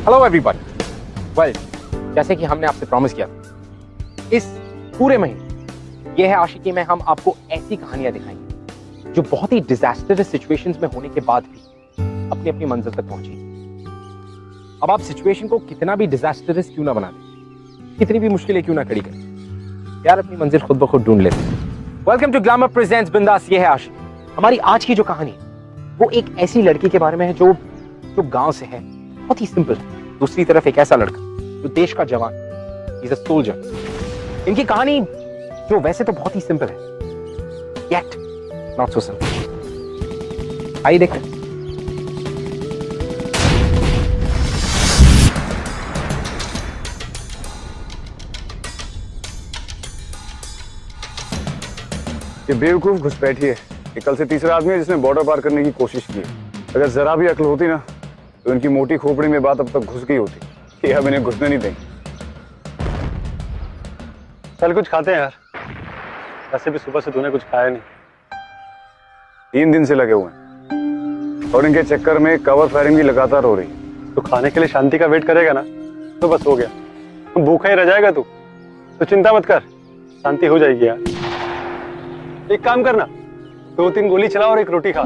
Hello everybody. Well, जैसे कि हमने आपसे प्रॉमिस किया था, इस पूरे महीने ये है आशिकी में हम आपको ऐसी कहानियां दिखाएंगे जो बहुत ही डिजास्टरस सिचुएशंस में होने के बाद भी अपनी अपनी मंजिल तक पहुंची। अब आप सिचुएशन को कितना भी डिजास्टरस क्यों ना बना दें, कितनी भी मुश्किलें क्यों ना खड़ी करें, यार अपनी मंजिल खुद ब खुद ढूंढ लेते हैं। वेलकम टू ग्लैमर प्रेजेंट्स बिंदास। ये है आशिकी। हमारी आज की जो कहानी वो एक ऐसी लड़की के बारे में है जो गांव से है, बहुत ही सिंपल। दूसरी तरफ एक ऐसा लड़का जो देश का जवान, इज अ सोल्जर। इनकी कहानी जो वैसे तो बहुत ही सिंपल है, yet not so simple। आइए देखते हैं। ये बेवकूफ घुसपैठी है। ये कल से तीसरा आदमी है जिसने बॉर्डर पार करने की कोशिश की है। अगर जरा भी अक्ल होती ना तो इनकी मोटी खोपड़ी में बात अब तक घुस गई होती कि अब इन्हें घुसने नहीं देंगे। चल कुछ खाते हैं यार, वैसे भी सुबह से तूने कुछ खाया नहीं। 3 दिन से लगे हुए हैं और इनके चक्कर में कवर फायरिंग भी लगातार हो रही है। तो खाने के लिए शांति का वेट करेगा ना तो बस हो गया। तू भूखा ही रह जाएगा तू, तो चिंता मत कर, शांति हो जाएगी यार। एक काम करना, 2-3 गोली चला और एक रोटी खा।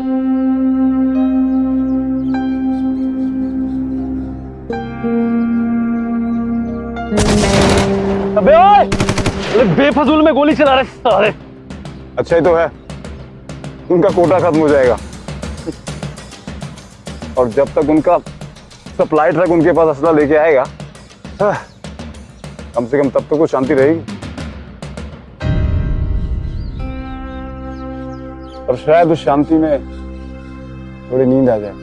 अबे ओए, बेफजूल में गोली चला रहे सारे। अच्छा ही तो है, उनका कोटा खत्म हो जाएगा और जब तक उनका सप्लाई ट्रक उनके पास असला लेके आएगा, कम से कम तब तक वो शांति रहेगी। और शायद उस शांति में थोड़ी नींद आ जाए।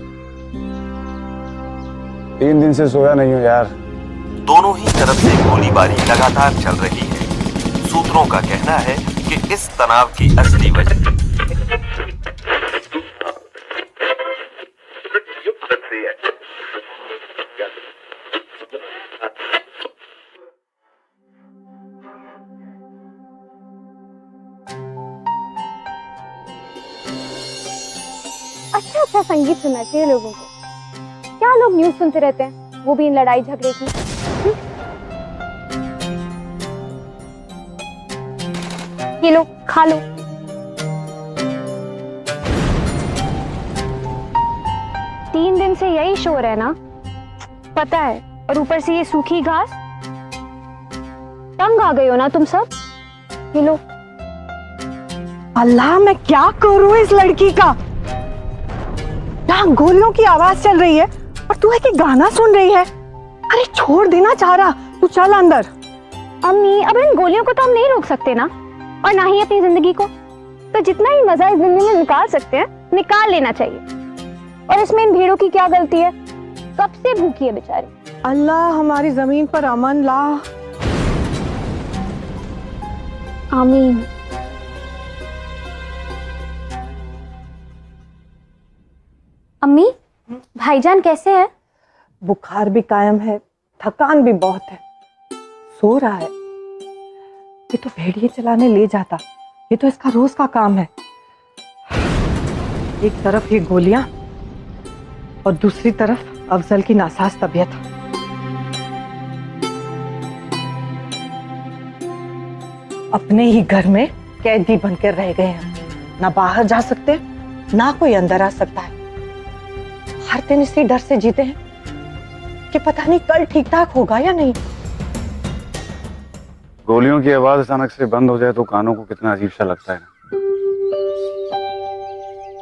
3 दिन से सोया नहीं हूं यार। दोनों ही तरफ से गोलीबारी लगातार चल रही है। सूत्रों का कहना है कि इस तनाव की असली वजह अच्छा संगीत सुनना चाहिए लोगों को। क्या लोग न्यूज़ सुनते रहते हैं, वो भी इन लड़ाई झगड़े की। ये लो, खा लो। तीन दिन से यही शोर है ना, पता है। और ऊपर से ये सूखी घास, तंग आ गए हो ना तुम सब। ये लो। अल्लाह, मैं क्या करूं इस लड़की का। यहाँ गोलियों की आवाज चल रही है और तू है कि गाना सुन रही है। अरे छोड़ देना चाह रहा, तू चल अंदर। अम्मी, अब इन गोलियों को तो हम नहीं रोक सकते ना, और ना ही अपनी जिंदगी को। तो जितना ही मजा इस जिंदगी में निकाल सकते हैं निकाल लेना चाहिए। और इसमें इन भीड़ों की क्या गलती है, कब से भूखी है बेचारी। अल्लाह हमारी जमीन पर अमन ला। आमीन। अम्मी, भाईजान कैसे हैं? बुखार भी कायम है, थकान भी बहुत है, सो रहा है। ये तो भेड़िए चलाने ले जाता, ये तो इसका रोज का काम है। एक तरफ ये गोलियां और दूसरी तरफ अफजल की नासाज तबीयत। अपने ही घर में कैदी बनकर रह गए हैं, ना बाहर जा सकते ना कोई अंदर आ सकता है। हर दिन इसी डर से जीते हैं कि पता नहीं कल ठीक ठाक होगा या नहीं। गोलियों की आवाज अचानक से बंद हो जाए तो कानों को कितना अजीब सा लगता है ना।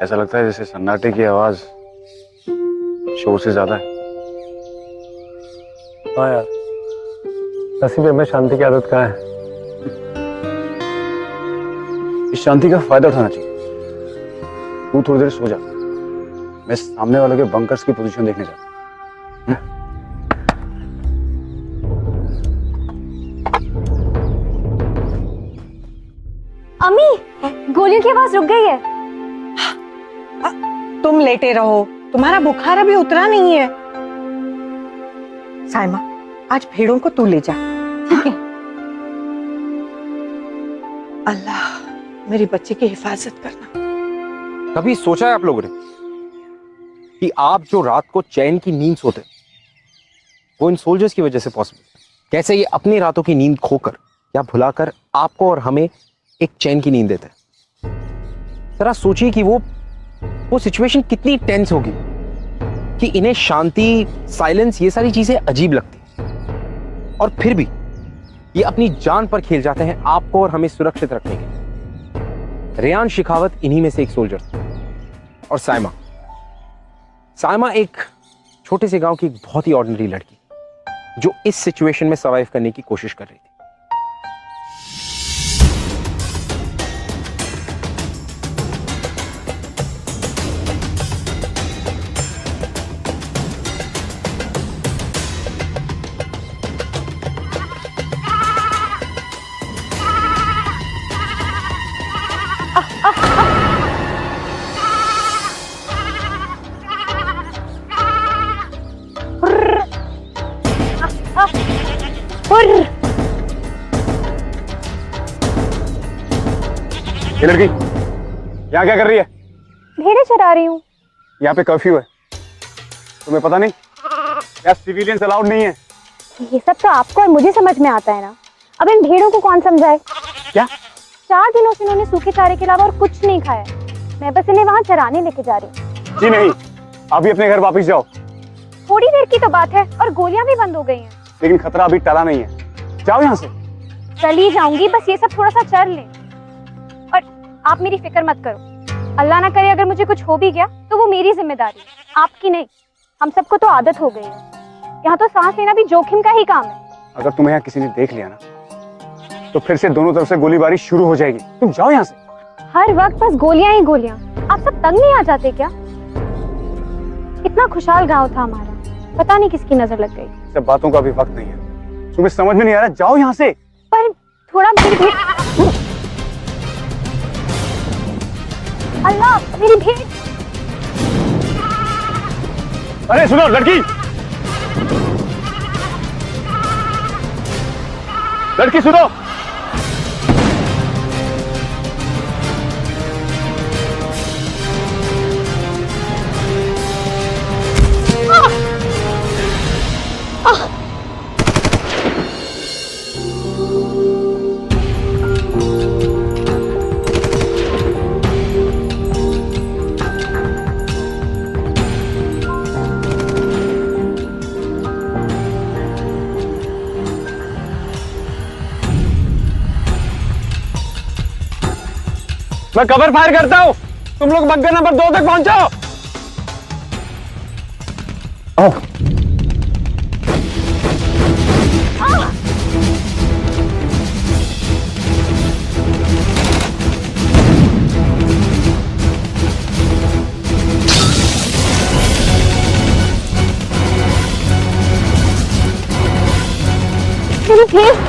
ऐसा लगता है जैसे सन्नाटे की आवाज शोर से ज्यादा है। हाँ यार, नसीब में शांति की आदत कहाँ है? इस शांति का फायदा उठाना चाहिए। तू थोड़ी देर सो जा, मैं सामने वालों के बंकर्स की पोजीशन देखने जाता हूं। अम्मी, गोलियों की आवाज रुक गई है। तुम लेटे रहो, तुम्हारा बुखार अभी उतरा नहीं है। साइमा, आज भेड़ों को तू ले जा, ठीक है? अल्लाह मेरी बच्ची की हिफाजत करना। कभी सोचा है आप लोगों ने कि आप जो रात को चैन की नींद सोते वो इन सोल्जर्स की वजह से पॉसिबल, कैसे ये अपनी रातों की नींद खोकर या भुलाकर आपको और हमें एक चैन की नींद देते हैं। जरा सोचिए कि वो सिचुएशन कितनी टेंस होगी कि इन्हें शांति, साइलेंस, ये सारी चीजें अजीब लगती और फिर भी ये अपनी जान पर खेल जाते हैं आपको और हमें सुरक्षित रखने के लिए। रेयान शिखावत इन्हीं में से एक सोल्जर था। और साइमा एक छोटे से गांव की एक बहुत ही ऑर्डिनरी लड़की जो इस सिचुएशन में सर्वाइव करने की कोशिश कर रही थी। ये लड़की यहाँ क्या कर रही है? भेड़ें चरा रही हूँ। यहाँ पे कर्फ्यू है, तुम्हें पता नहीं? यहाँ सिविलियंस अलाउड नहीं है। ये सब तो आपको और मुझे समझ में आता है ना। अब इन भेड़ों को कौन समझाए? क्या? 4 दिनों से इन्होंने सूखे चारे के अलावा और कुछ नहीं खाया। मैं बस इन्हें वहाँ चराने लेके जा रही हूँ। जी नहीं, अभी अपने घर वापस जाओ। थोड़ी देर की तो बात है और गोलियां भी बंद हो गई हैं। लेकिन खतरा अभी टला नहीं है, जाओ यहाँ से। चली जाऊंगी, बस ये सब थोड़ा सा चर लें। और आप मेरी फिक्र मत करो, अल्लाह ना करे अगर मुझे कुछ हो भी गया तो वो मेरी जिम्मेदारी है, आपकी नहीं। हम सबको तो आदत हो गई है, यहाँ तो सांस लेना भी जोखिम का ही काम है। अगर तुम्हें यहाँ किसी ने देख लिया ना तो फिर से दोनों तरफ से गोलीबारी शुरू हो जाएगी। तुम जाओ यहाँ से। हर वक्त बस गोलियां ही गोलियां। आप सब तंग नहीं आ जाते क्या? इतना खुशहाल गांव था हमारा, पता नहीं किसकी नजर लग गई। सब बातों का भी वक्त नहीं है, तुम्हें समझ में नहीं आ रहा? जाओ यहाँ से। पर थोड़ा भीड़। अल्लाह, मेरी भीड़। अरे सुनो लड़की, लड़की सुनो। मैं कवर फायर करता हूं, तुम लोग बंकर नंबर 2 तक पहुंचो। आओ।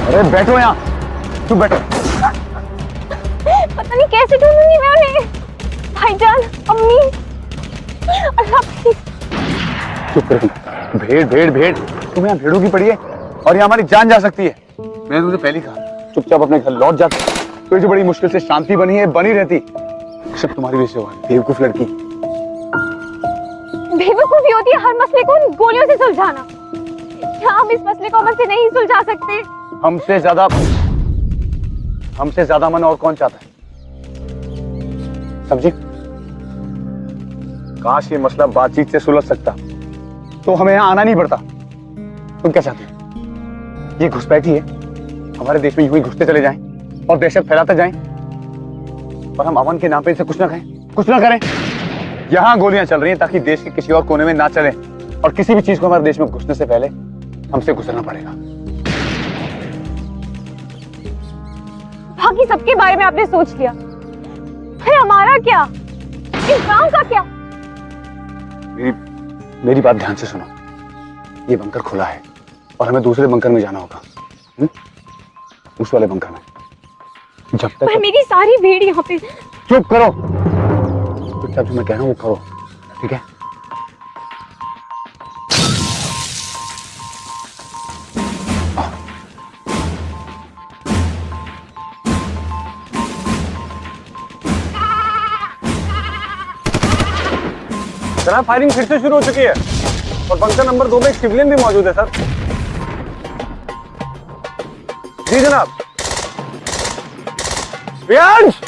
अरे बैठो यहाँ, तुम बैठो। पता नहीं कैसे ढूंढूंगी मैं उन्हें। भाईजान, अम्मी, अल्लाह प्लीज। चुप रहो। भेड़ भेड़ भेड़, तुम यहाँ भेड़ों की पड़ी है और यहाँ हमारी जान जा सकती है। मैंने तुमसे पहले कहा चुपचाप अपने घर लौट जाते, तो ये जो बड़ी मुश्किल से शांति बनी है बनी रहती। सब तुम्हारी वजह से हुआ, बेवकूफ लड़की। बेवकूफी होती है हर मसले को उन गोलियों से सुलझाना। क्या हम इस मसले को अमन से नहीं सुलझा सकते? हमसे ज्यादा अमन और कौन चाहता है? समझी? काश ये मसला बातचीत से सुलझ सकता तो हमें यहाँ आना नहीं पड़ता। तुम क्या चाहते हो? ये घुसपैठी है, हमारे देश में यूं ही घुसते चले जाएं और दहशत फैलाते जाएं और हम अमन के नाम पे इसे कुछ ना कहें, कुछ ना करें। यहाँ गोलियां चल रही हैं ताकि देश के किसी और कोने में ना चले और किसी भी चीज को हमारे देश में घुसने से पहले हमसे गुजरना पड़ेगा। बाकी सबके बारे में आपने सोच लिया, फिर हमारा क्या, इस गांव का क्या? मेरी बात ध्यान से सुनो। ये बंकर खुला है और हमें दूसरे बंकर में जाना होगा। उस वाले बंकर में। जब तक पर मेरी सारी भीड़ यहाँ पे। चुप करो। चुपचाप जो मैं कह रहा हूँ वो करो, ठीक है? जनाब, फायरिंग फिर से शुरू हो चुकी है और बंकर नंबर 2 में एक सिविलियन भी मौजूद है सर। जी जनाब। प्रियांश!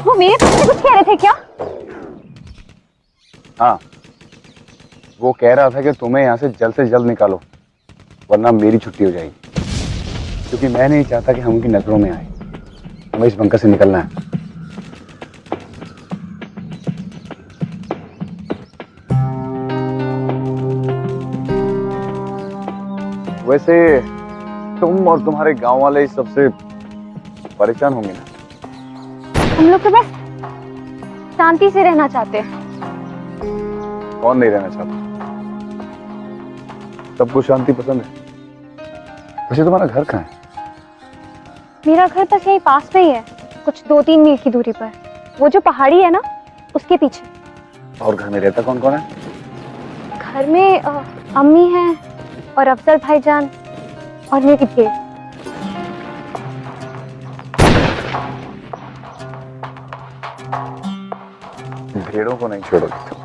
वो मेरे पीछे कुछ कह रहे थे क्या? हाँ, वो कह रहा था कि तुम्हें यहाँ से जल्द निकालो, वरना मेरी छुट्टी हो जाएगी। क्योंकि मैं नहीं चाहता कि हम उनकी नजरों में आए। हमें इस बंकर से निकलना है। वैसे तुम और तुम्हारे गांव वाले इस सबसे परेशान होंगे ना? हम लोग तो बस शांति से रहना चाहते हैं। कौन नहीं रहना चाहता? सबको शांति पसंद है। वैसे तुम्हारा घर कहाँ है? मेरा घर बस यहीं पास में ही है, कुछ 2-3 मील की दूरी पर। वो जो पहाड़ी है ना, उसके पीछे। और घर में रहता कौन कौन है? घर में अम्मी है और अफजल भाईजान और मेरी भेड़। भेड़ों को नहीं छोड़ोगे तुम।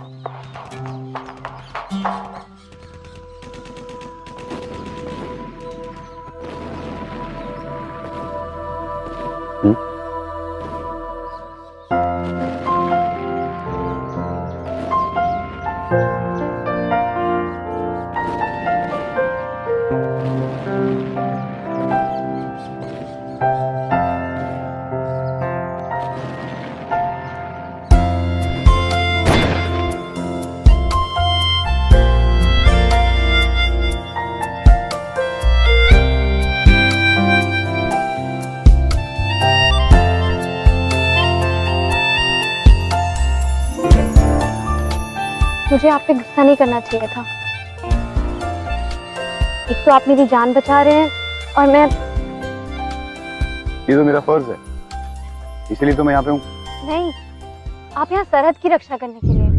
मुझे आप पे गुस्सा नहीं करना चाहिए था। एक तो आप मेरी जान बचा रहे हैं और मैं। ये तो मेरा फर्ज है, इसलिए तो मैं यहाँ पे हूँ। नहीं, आप यहाँ सरहद की रक्षा करने के लिए।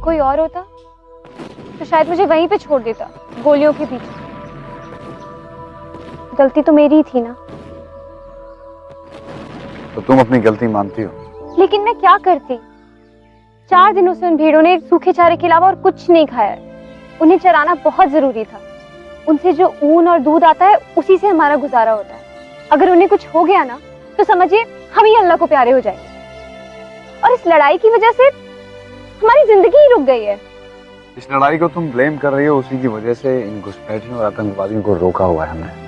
कोई और होता तो शायद मुझे वहीं पे छोड़ देता, गोलियों के पीछे। गलती तो मेरी ही थी ना। तो तुम अपनी गलती मानती हो? लेकिन मैं क्या करती? 4 दिनों से उन भेड़ों ने सूखे चारे के अलावा और कुछ नहीं खाया। उन्हें चराना बहुत जरूरी था। उनसे जो ऊन और दूध आता है, उसी से हमारा गुजारा होता है। अगर उन्हें कुछ हो गया ना, तो समझिए हम ही अल्लाह को प्यारे हो जाएंगे। और इस लड़ाई की वजह से हमारी जिंदगी ही रुक गई है। इस लड़ाई को तुम ब्लेम कर रही हो, उसी की वजह से इन घुसपैठियों और आतंकवादियों को रोका हुआ है हमने।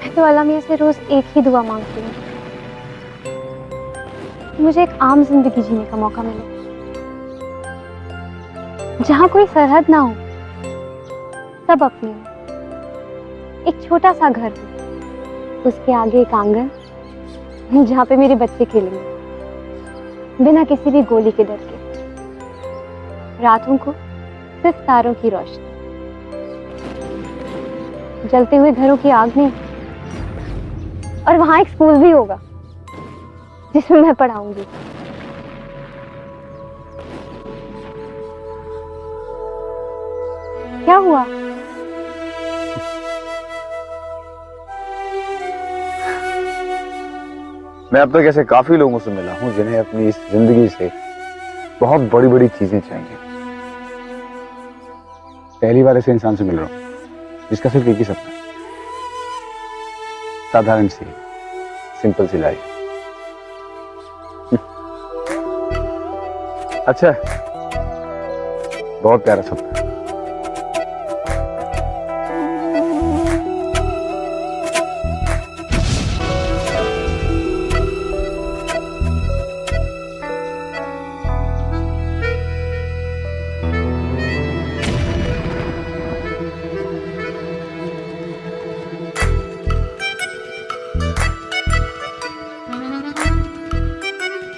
मैं तो अल्लाह मियां से रोज एक ही दुआ मांगती हूँ, मुझे एक आम जिंदगी जीने का मौका मिले, जहाँ कोई सरहद ना हो, सब अपने हो। एक छोटा सा घर हो, उसके आगे एक आंगन जहाँ पे मेरे बच्चे खेलेंगे, बिना किसी भी गोली के डर के। रातों को सिर्फ तारों की रोशनी, जलते हुए घरों की आग नहीं। और वहां एक स्कूल भी होगा जिसमें मैं पढ़ाऊंगी। क्या हुआ? मैं अब तक ऐसे काफी लोगों से मिला हूं जिन्हें अपनी इस जिंदगी से बहुत बड़ी बड़ी चीजें चाहिए। पहली बार ऐसे इंसान से मिल रहा हूं जिसका सिर्फ एक ही सपना है, साधारण सी सिंपल सी लाइफ। अच्छा, बहुत प्यारा सपना।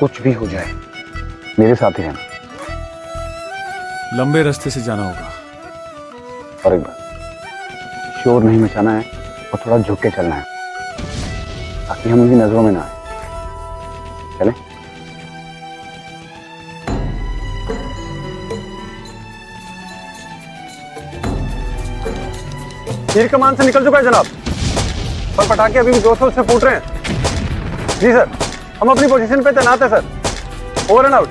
कुछ भी हो जाए मेरे साथ ही रहना। लंबे रास्ते से जाना होगा। और एक बात, शोर नहीं मचाना है और थोड़ा झुक के चलना है ताकि हम उनकी नजरों में ना आए। चलें? तीर कमान से निकल चुका है जनाब, पर पटाखे अभी भी जोर से फूट रहे हैं। जी सर, हम अपनी पोजीशन पे तैनात है सर। Over and out.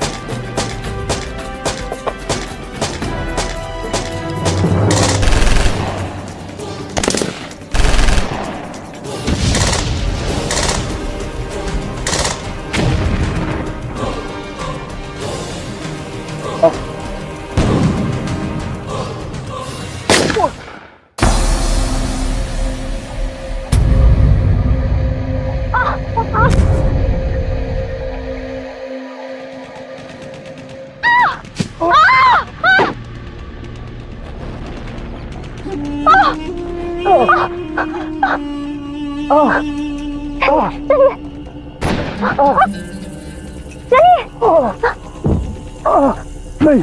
नहीं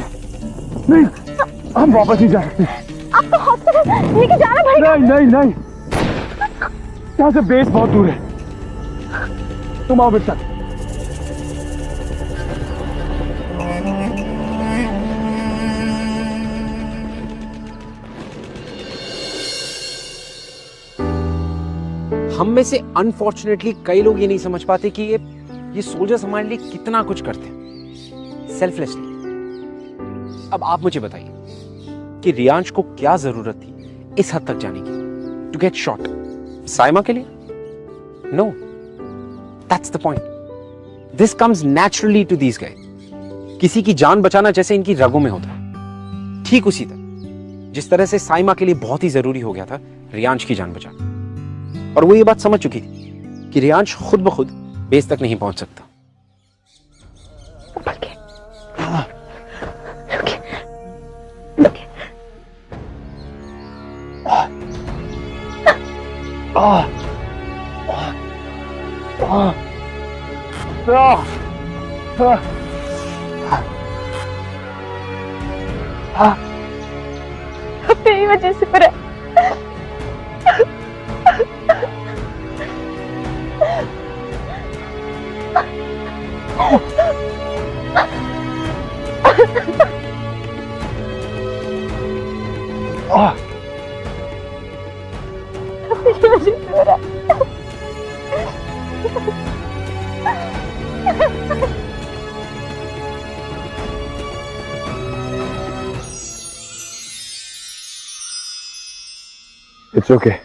नहीं, हम वापस नहीं जा सकते। आपको हॉस्पिटल लेके जाना पड़ेगा। नहीं नहीं नहीं, यहाँ से बेस बहुत दूर है। तुम आओ मेरे साथ। हम में से अनफॉर्चुनेटली कई लोग ये नहीं समझ पाते कि ये सोल्जर्स हमारे लिए कितना कुछ करते हैं सेल्फलेसली। अब आप मुझे बताइए कि रियांश को क्या जरूरत थी इस हद तक जाने की, टू गेट शॉट साइमा के लिए? No, that's the point. This comes naturally to these guys. किसी की जान बचाना जैसे इनकी रगों में होता है, ठीक उसी तरह जिस तरह से साइमा के लिए बहुत ही जरूरी हो गया था रियांश की जान बचाना। और वो ये बात समझ चुकी थी कि रियांश खुद ब खुद बेस तक नहीं पहुंच सकता। तेरी वजह से पर It's okay.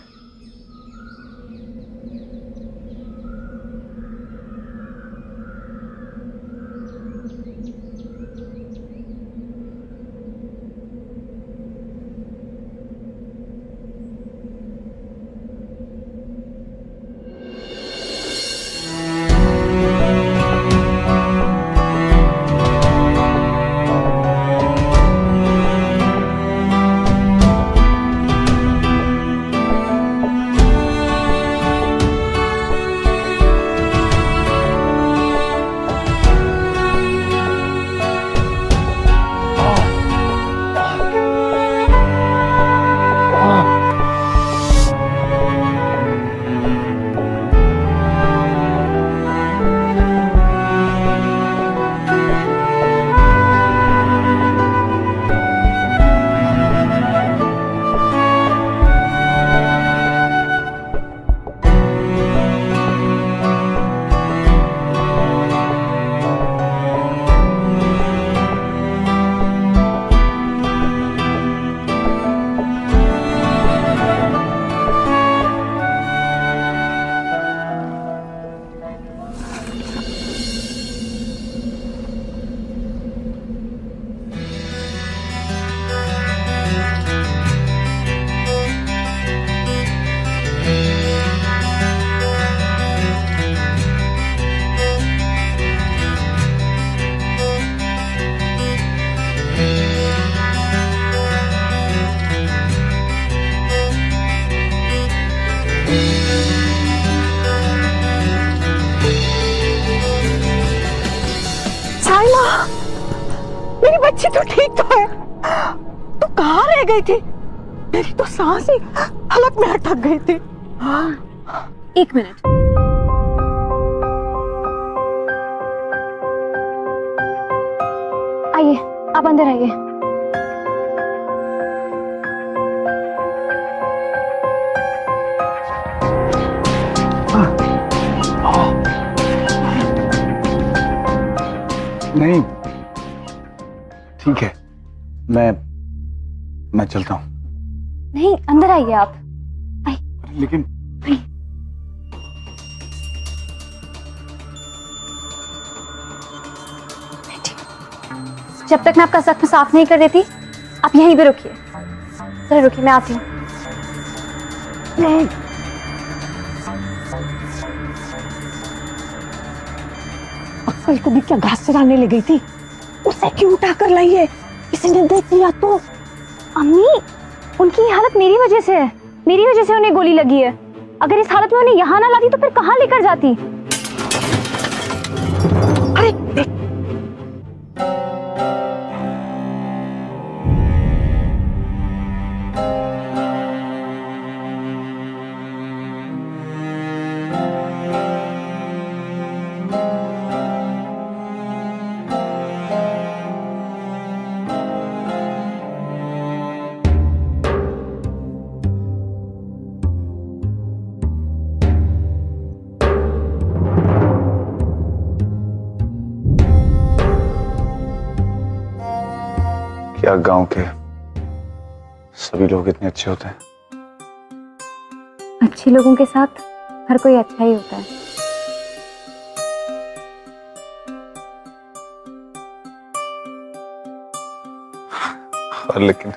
बच्ची तो ठीक तो है, तो कहाँ रह गई थी? मेरी तो सांस ही हलक में अटक गई थी। एक मिनट। आइए, आप अंदर आइए। नहीं, ठीक है, मैं चलता हूँ। नहीं, अंदर आइए आप। लेकिन जब तक मैं आपका जख्म साफ नहीं कर देती, आप यहीं पे रुकिए। जरा रुकिए, मैं आती हूँ। अक्सर को भी क्या घास चराने ले गई थी? उसे क्यों उठा कर लाई है? किसी ने देख लिया तो? अम्मी, उनकी हालत मेरी वजह से है। मेरी वजह से उन्हें गोली लगी है। अगर इस हालत में उन्हें यहाँ ना लाती तो फिर कहाँ लेकर जाती? अरे क्या गांव के सभी लोग इतने अच्छे होते हैं? अच्छे लोगों के साथ हर कोई अच्छा ही होता है। लेकिन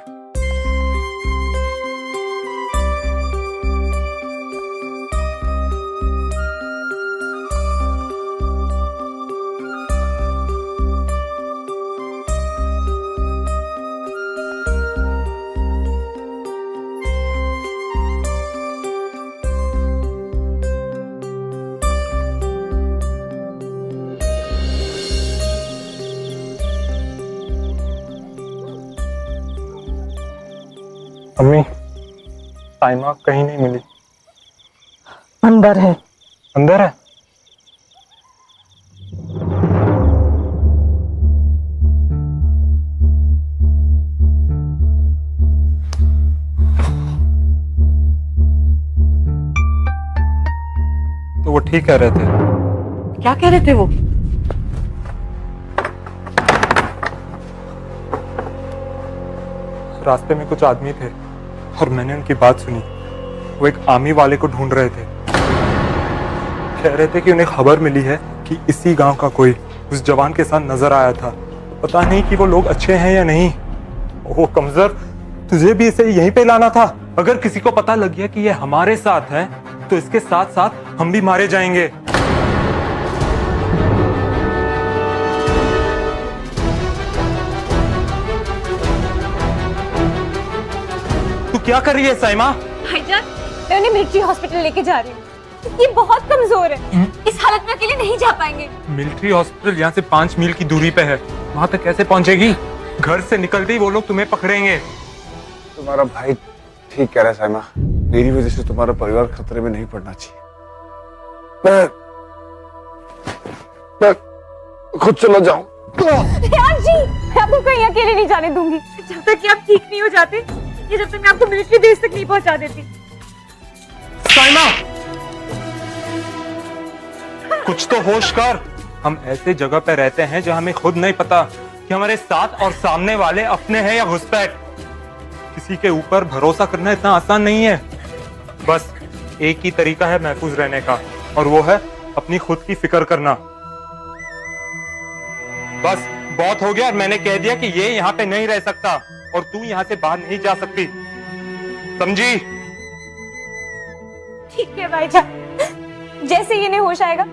अम्मी, साइमा कहीं नहीं मिली। अंदर है। अंदर है? तो वो ठीक कह रहे थे। क्या कह रहे थे वो? रास्ते में कुछ आदमी थे और मैंने उनकी बात सुनी। वो एक आर्मी वाले को ढूंढ रहे थे। कह रहे थे कि उन्हें खबर मिली है कि इसी गांव का कोई उस जवान के साथ नजर आया था। पता नहीं कि वो लोग अच्छे हैं या नहीं। वो कमजोर, तुझे भी इसे यहीं पे लाना था। अगर किसी को पता लग गया कि ये हमारे साथ है तो इसके साथ साथ हम भी मारे जाएंगे। तू क्या कर रही है साइमा? भाईजान, मैं उन्हें मिलिट्री हॉस्पिटल लेके जा रही हूँ। ये बहुत कमजोर है। इस हालत में अकेले नहीं जा पाएंगे। मिलिट्री हॉस्पिटल यहाँ से 5 मील की दूरी पे है। वहां तक कैसे पहुंचेगी? घर से निकलते ही वो लोग तुम्हें पकड़ेंगे। तुम्हारा भाई ठीक कह रहा है साइमा। मेरी वजह से तुम्हारा परिवार खतरे में नहीं पड़ना चाहिए। मैं खुद चला जाऊं। यार जी, मैं आपको कहीं अकेले नहीं जाने दूंगी जब तक कि आप ठीक नहीं हो जाते, या जब तक मैं आपको मिलिट्री बेस तक नहीं पहुंचा देती। साइमा, कुछ तो होश कर। हम ऐसे जगह पे रहते हैं जहां हमें खुद नहीं पता कि हमारे साथ और सामने वाले अपने हैं या घुसपैठ। किसी के ऊपर भरोसा करना इतना आसान नहीं है। बस एक ही तरीका है महफूज रहने का, और वो है अपनी खुद की फिक्र करना। बस बहुत हो गया। मैंने कह दिया कि ये यहाँ पे नहीं रह सकता और तू यहाँ से बाहर नहीं जा सकती, समझी? ठीक है भाईजान, जैसे ही इन्हें होश आएगा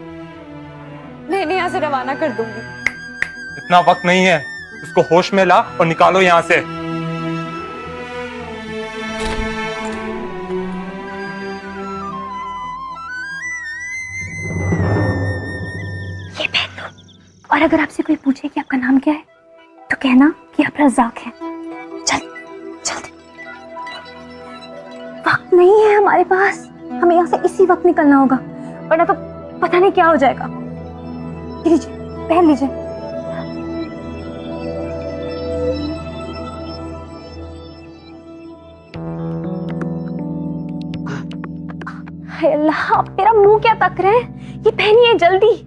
मैं इन्हें यहाँ से रवाना कर दूंगी। इतना वक्त नहीं है। उसको होश में ला और निकालो यहाँ से। ये पहन लो, और अगर आपसे कोई पूछे कि आपका नाम क्या है तो कहना कि आप रज़ाक हैं। चल जल्दी, वक्त नहीं है हमारे पास, हमें यहाँ से इसी वक्त निकलना होगा, वरना तो पता नहीं क्या हो जाएगा। लीजिए, पहन लीजिए। हाय अल्लाह, आप मेरा मुंह क्या तक रहे हैं? ये पहनिए जल्दी।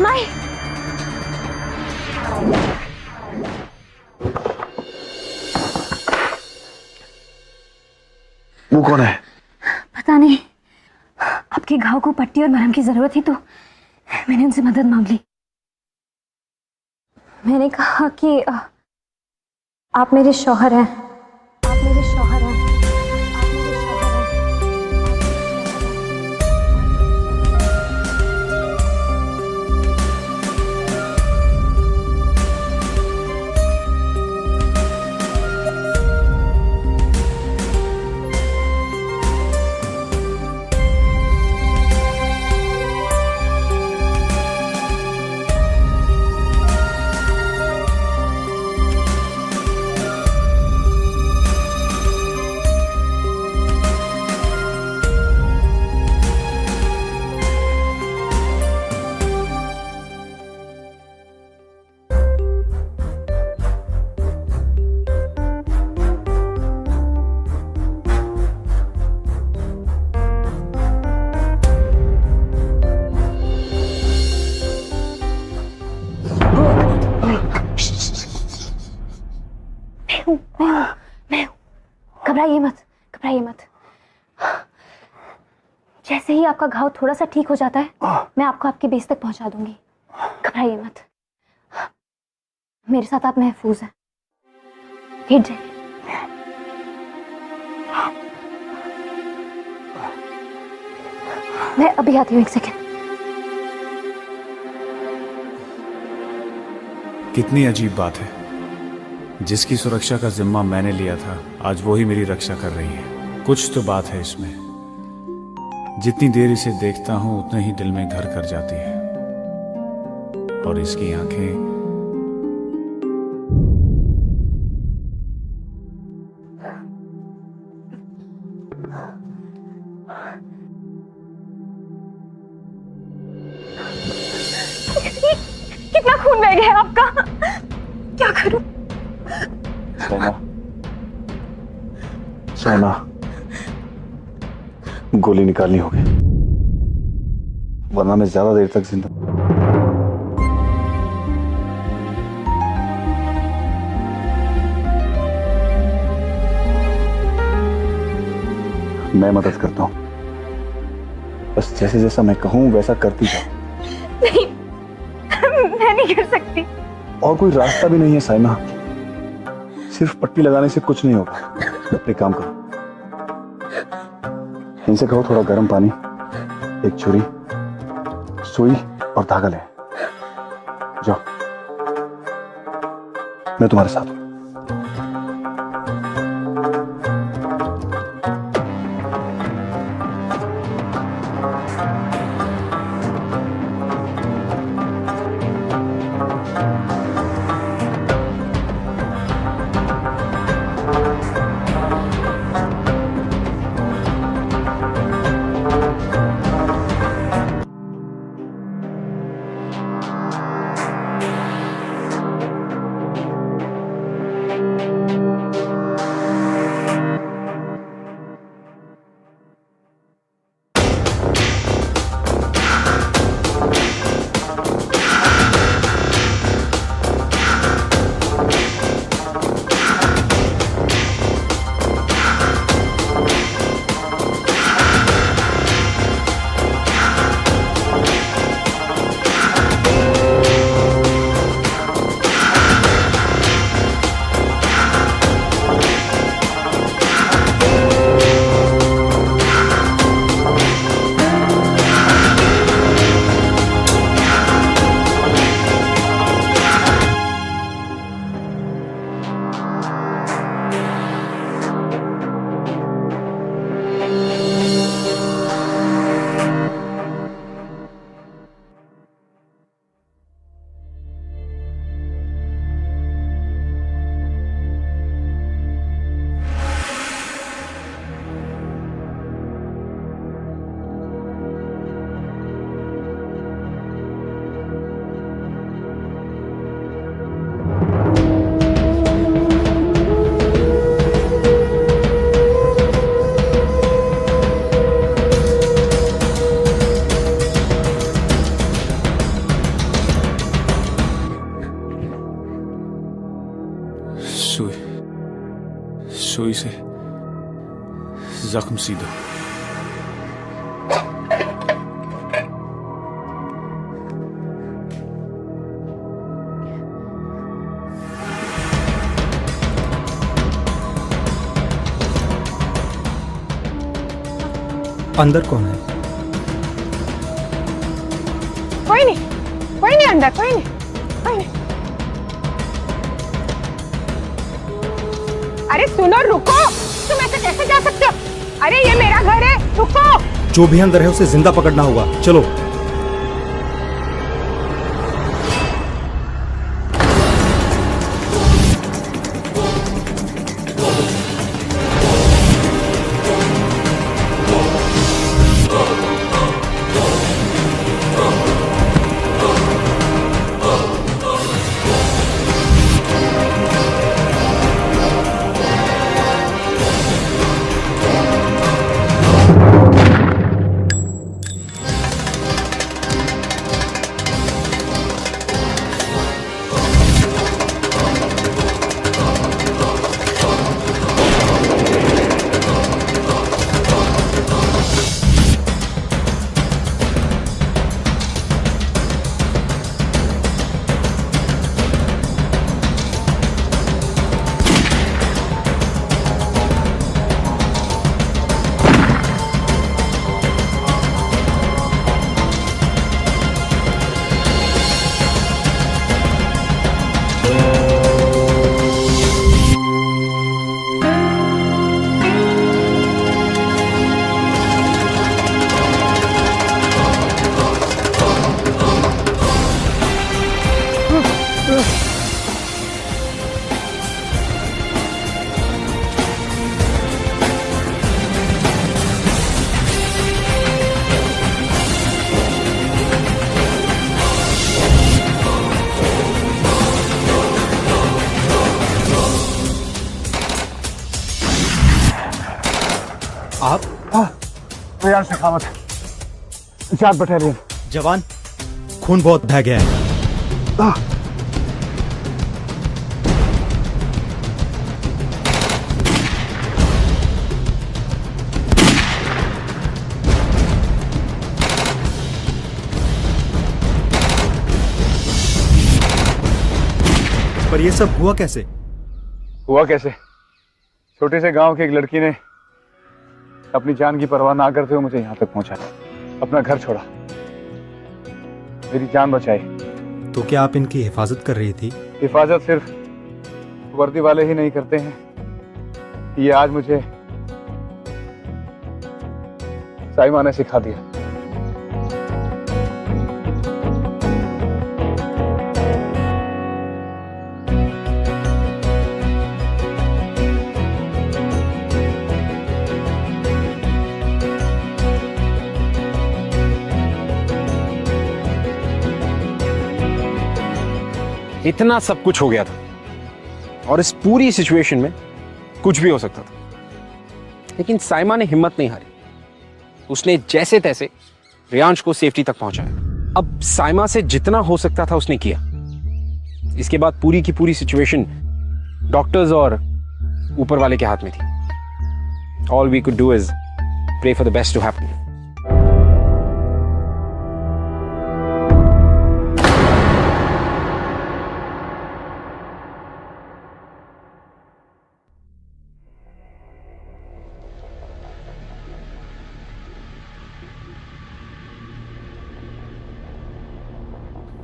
माई, वो कौन है? पता नहीं, आपके घाव को पट्टी और मरहम की जरूरत थी तो मैंने उनसे मदद मांग ली। मैंने कहा कि आप मेरे शौहर हैं, आप मेरे शौहर हैं, आप मेरे शौहर हैं। मैं हूं। घबराइए मत, घबराइए मत। जैसे ही आपका घाव थोड़ा सा ठीक हो जाता है, मैं आपको आपके बेस तक पहुंचा दूंगी। घबराइए मत, मेरे साथ आप महफूज हैं। लेट जाइए। मैं अभी आती हूँ, एक सेकेंड। कितनी अजीब बात है, जिसकी सुरक्षा का जिम्मा मैंने लिया था, आज वो ही मेरी रक्षा कर रही है। कुछ तो बात है इसमें। जितनी देर इसे देखता हूं उतने ही दिल में घर कर जाती है। और इसकी आंखें कितना खून बह गया आपका, क्या करूं? सोना, सोना, गोली निकालनी होगी, वरना मैं ज्यादा देर तक जिंदा। मैं मदद करता हूं, बस जैसे जैसा मैं कहूँ वैसा करती जाओ। नहीं, मैं नहीं कर सकती। और कोई रास्ता भी नहीं है साइमा, सिर्फ पट्टी लगाने से कुछ नहीं होगा। एक काम करो, इनसे कहो थोड़ा गर्म पानी, एक छुरी, सुई और धागा ले जाओ, मैं तुम्हारे साथ हूं। सुई से जख्म सीधा। अंदर कौन है? कोई नहीं अंदर, कोई नहीं। अरे सुनो, रुको, तुम ऐसे कैसे जा सकते हो? अरे ये मेरा घर है, रुको। जो भी अंदर है उसे जिंदा पकड़ना होगा, चलो। आप? यार शेखावत, 4 बटालियन। जवान, खून बहुत बह गया है। पर ये सब हुआ कैसे? हुआ कैसे? छोटे से गांव की एक लड़की ने अपनी जान की परवाह ना करते हुए मुझे यहाँ तक पहुंचाया, अपना घर छोड़ा, मेरी जान बचाई। तो क्या आप इनकी हिफाजत कर रही थी? हिफाजत सिर्फ वर्दी वाले ही नहीं करते हैं, ये आज मुझे साइमा ने सिखा दिया। इतना सब कुछ हो गया था और इस पूरी सिचुएशन में कुछ भी हो सकता था, लेकिन साइमा ने हिम्मत नहीं हारी। उसने जैसे तैसे रियांश को सेफ्टी तक पहुंचाया। अब साइमा से जितना हो सकता था उसने किया। इसके बाद पूरी की पूरी सिचुएशन डॉक्टर्स और ऊपर वाले के हाथ में थी। All we could do is pray for the best to happen.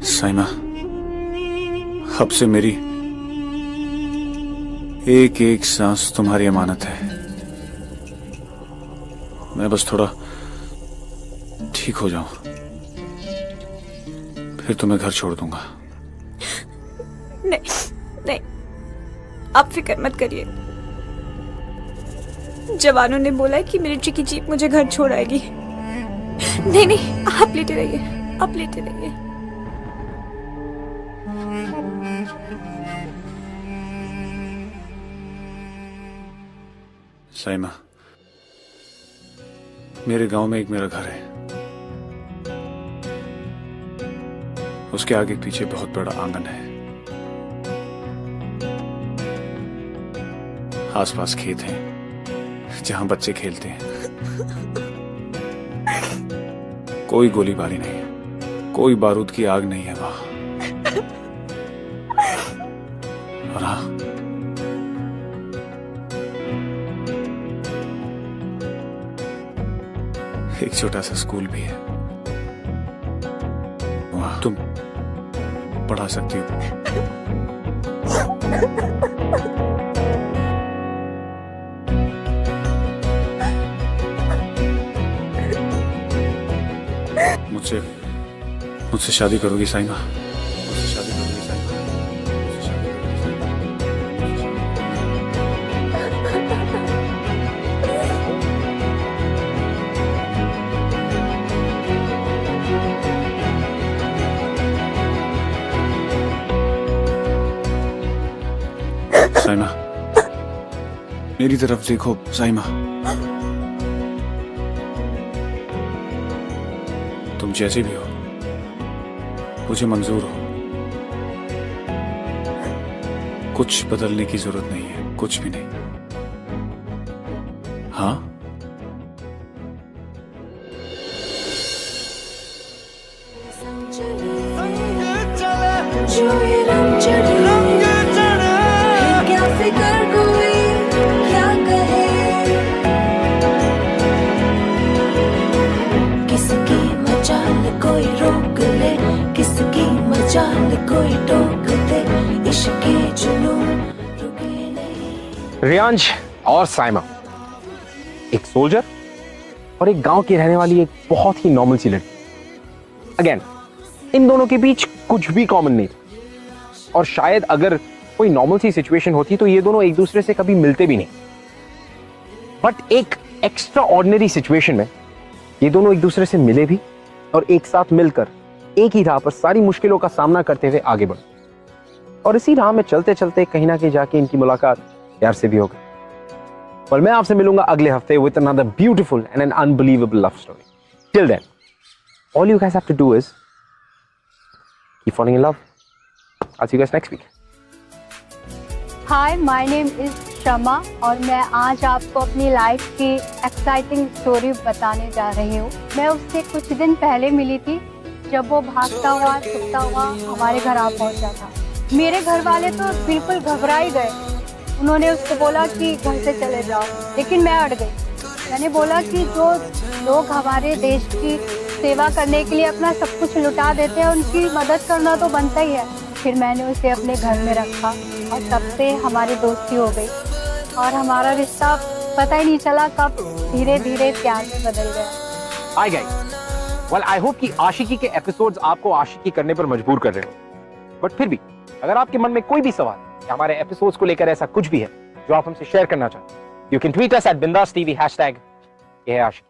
Saima, अब से मेरी एक एक सांस तुम्हारी अमानत है। मैं बस थोड़ा ठीक हो जाऊं, फिर तुम्हें घर छोड़ दूंगा। नहीं नहीं, आप फिक्र मत करिए। जवानों ने बोला है कि मिलिट्री की जीप मुझे घर छोड़ आएगी। नहीं नहीं, आप लेटे रहिए, आप लेटे रहिए। साइमा, मेरे गांव में एक मेरा घर है। उसके आगे पीछे बहुत बड़ा आंगन है। आसपास खेत हैं जहां बच्चे खेलते हैं। कोई गोलीबारी नहीं है, कोई बारूद की आग नहीं है वहां। और हाँ, एक छोटा सा स्कूल भी है, वहां तुम पढ़ा सकती हो। मुझसे शादी करोगी साइमा? मुझसे शादी करोगी साइमा? मुझसे शादी करोगी साइमा? साइमा, मेरी तरफ देखो साइमा। तुम जैसे भी हो मुझे मंजूर हो। कुछ बदलने की जरूरत नहीं है, कुछ भी नहीं। हाँ, रियांश और साइमा, एक सोल्जर और एक गांव की रहने वाली एक बहुत ही नॉर्मल सी लड़की। अगेन, इन दोनों के बीच कुछ भी कॉमन नहीं था, और शायद अगर कोई नॉर्मल सी सिचुएशन होती तो ये दोनों एक दूसरे से कभी मिलते भी नहीं। बट एक एक्स्ट्रा ऑर्डिनरी सिचुएशन में ये दोनों एक दूसरे से मिले भी और एक साथ मिलकर एक ही राह पर सारी मुश्किलों का सामना करते हुए आगे बढ़े। और इसी राह में चलते चलते कहीं ना कहीं जाके इनकी मुलाकात यार से भी हो गई। और मैं आपसे मिलूंगा अगले हफ्ते with another beautiful and an unbelievable love story. Till then, all you guys have to do is keep falling in love. I'll see you guys next week. Hi, my name is शमा और मैं आज आपको अपनी life की exciting story बताने जा रही हूँ। मैं उससे कुछ दिन पहले मिली थी जब वो भागता हुआ छुपता हुआ हमारे घर आ पहुँचा था। मेरे घर वाले तो बिल्कुल घबरा ही गए। उन्होंने उसको बोला कि घर से चले जाओ, लेकिन मैं अड़ गई। मैंने बोला कि जो लोग हमारे देश की सेवा करने के लिए अपना सब कुछ लुटा देते हैं, उनकी मदद करना तो बनता ही है। फिर मैंने उसे अपने घर में रखा और तब से हमारी दोस्ती हो गई और हमारा रिश्ता पता ही नहीं चला कब धीरे धीरे प्यार में बदल गया। Hi guys, well I hope कि आशिकी के एपिसोड्स आपको आशिकी करने पर मजबूर कर रहे हो, बट फिर भी अगर आपके मन में कोई भी सवाल या हमारे एपिसोड्स को लेकर ऐसा कुछ भी है जो आप हमसे शेयर करना चाहते हैं, you can tweet us @BindasTV #ये है आशिकी।